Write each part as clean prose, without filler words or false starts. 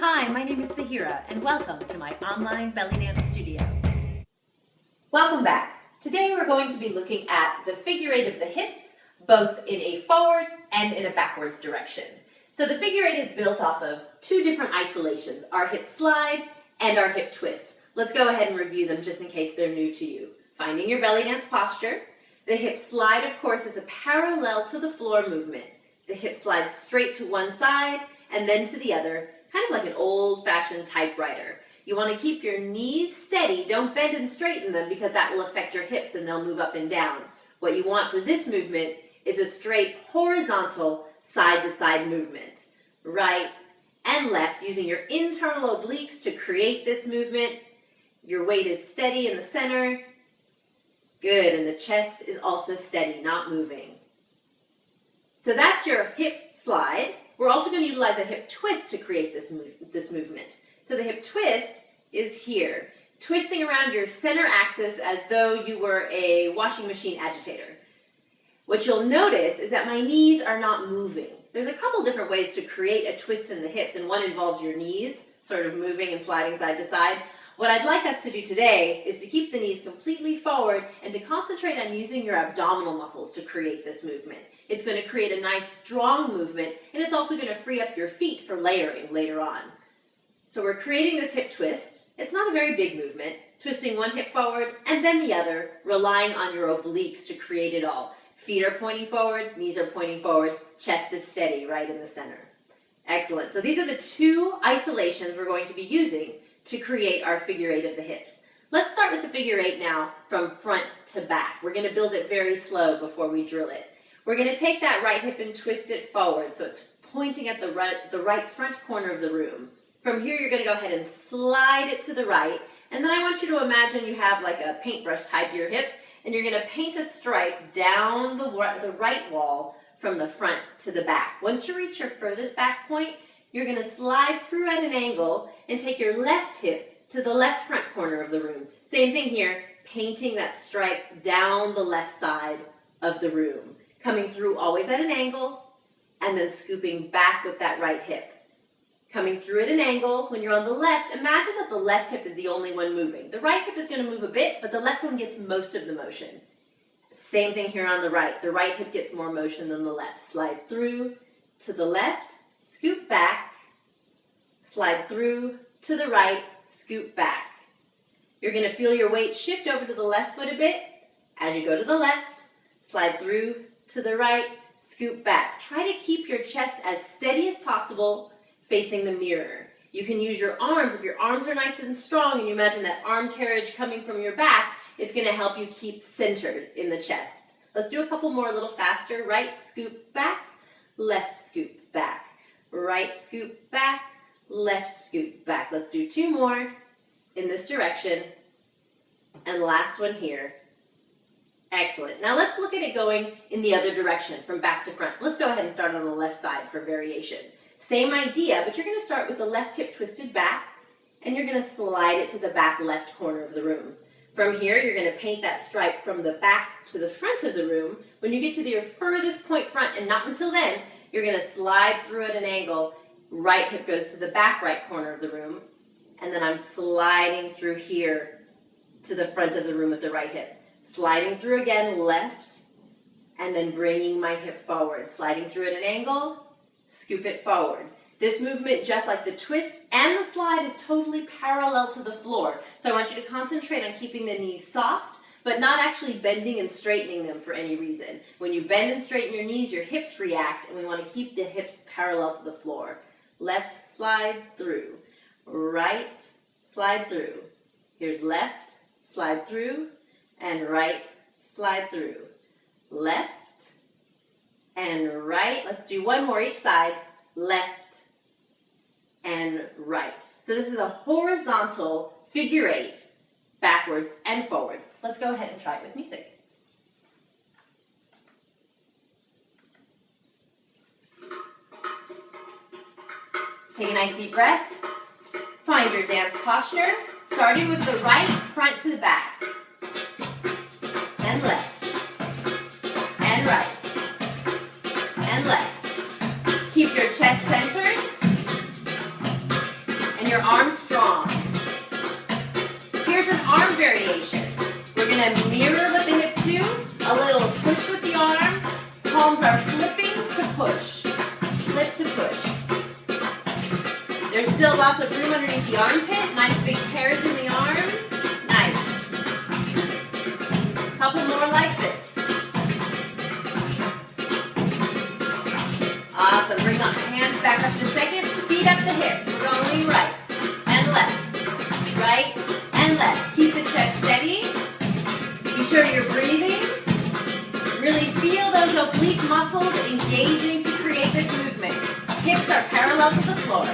Hi, my name is Sahira, and welcome to my online belly dance studio. Welcome back. Today we're going to be looking at the figure eight of the hips, both in a forward and in a backwards direction. So the figure eight is built off of two different isolations, our hip slide and our hip twist. Let's go ahead and review them just in case they're new to you. Finding your belly dance posture. The hip slide, of course, is a parallel to the floor movement. The hip slides straight to one side and then to the other, kind of like an old-fashioned typewriter. You want to keep your knees steady. Don't bend and straighten them because that will affect your hips and they'll move up and down. What you want for this movement is a straight horizontal side-to-side movement. Right and left, using your internal obliques to create this movement. Your weight is steady in the center. Good, and the chest is also steady, not moving. So that's your hip slide. We're also going to utilize a hip twist to create this movement. So the hip twist is here, twisting around your center axis as though you were a washing machine agitator. What you'll notice is that my knees are not moving. There's a couple different ways to create a twist in the hips, and one involves your knees sort of moving and sliding side to side. What I'd like us to do today is to keep the knees completely forward and to concentrate on using your abdominal muscles to create this movement. It's going to create a nice strong movement, and it's also going to free up your feet for layering later on. So we're creating this hip twist. It's not a very big movement, twisting one hip forward and then the other, relying on your obliques to create it all. Feet are pointing forward, knees are pointing forward, chest is steady right in the center. Excellent. So these are the two isolations we're going to be using to create our figure eight of the hips. Let's start with the figure eight now from front to back. We're going to build it very slow before we drill it. We're going to take that right hip and twist it forward so it's pointing at the right front corner of the room. From here you're going to go ahead and slide it to the right, and then I want you to imagine you have like a paintbrush tied to your hip, and you're going to paint a stripe down the right wall from the front to the back. Once you reach your furthest back point, you're going to slide through at an angle and take your left hip to the left front corner of the room. Same thing here, painting that stripe down the left side of the room. Coming through always at an angle, and then scooping back with that right hip. Coming through at an angle, when you're on the left, imagine that the left hip is the only one moving. The right hip is going to move a bit, but the left one gets most of the motion. Same thing here on the right. The right hip gets more motion than the left. Slide through to the left, scoop back, slide through to the right, scoop back. You're going to feel your weight shift over to the left foot a bit. As you go to the left, slide through to the right, scoop back. Try to keep your chest as steady as possible facing the mirror. You can use your arms. If your arms are nice and strong and you imagine that arm carriage coming from your back, it's going to help you keep centered in the chest. Let's do a couple more a little faster. Right scoop back, left scoop back. Right scoop back, left scoop back. Let's do two more in this direction. And last one here. Excellent. Now let's look at it going in the other direction, from back to front. Let's go ahead and start on the left side for variation. Same idea, but you're going to start with the left hip twisted back, and you're going to slide it to the back left corner of the room. From here, you're going to paint that stripe from the back to the front of the room. When you get to your furthest point front, and not until then, you're going to slide through at an angle. Right hip goes to the back right corner of the room, and then I'm sliding through here to the front of the room with the right hip. Sliding through again, left, and then bringing my hip forward. Sliding through at an angle, scoop it forward. This movement, just like the twist and the slide, is totally parallel to the floor. So I want you to concentrate on keeping the knees soft, but not actually bending and straightening them for any reason. When you bend and straighten your knees, your hips react, and we want to keep the hips parallel to the floor. Left, slide through. Right, slide through. Here's left, slide through. And right, slide through. Left and right. Let's do one more each side. Left and right. So this is a horizontal figure eight, backwards and forwards. Let's go ahead and try it with music. Take a nice deep breath. Find your dance posture, starting with the right front to the back. And left, and right, and left. Keep your chest centered, your arms strong. Here's an arm variation. We're going to mirror what the hips do. A little push with the arms. Palms are flipping to push. Flip to push. There's still lots of room underneath the armpit. Nice big carriage in the arms. Nice. Couple more like this. Awesome. Bring the hands back up to second. Speed up the hips. We're going right and left. Right and left. Keep the chest steady. Be sure you're breathing. Really feel those oblique muscles engaging to create this movement. Hips are parallel to the floor.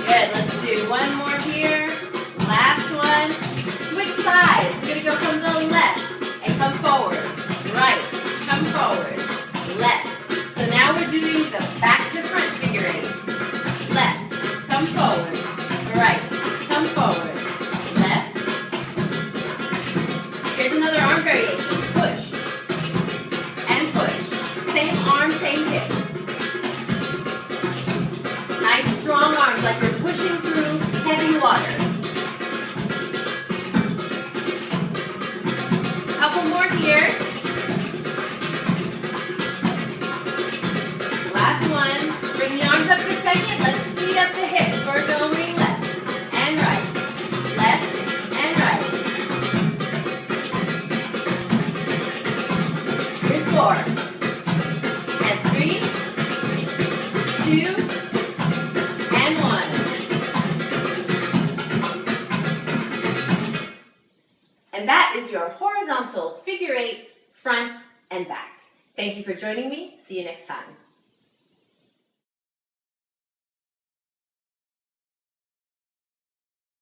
Good, let's do one more here. Last one. Switch sides. We're going to go from the left and come forward. Right, come forward. Left. So now we're doing the back to front figure eight. Left, come forward. Right, come forward. Left. Here's another arm variation. Push and push. Same arm, same hip. Nice strong arms like we're pushing through heavy water. Couple more here. Last one. Bring the arms up to second. Let's speed up the hips. We're going left and right. Left and right. Here's 4. And 3, 2, and 1. And that is your horizontal figure eight, front and back. Thank you for joining me. See you next time.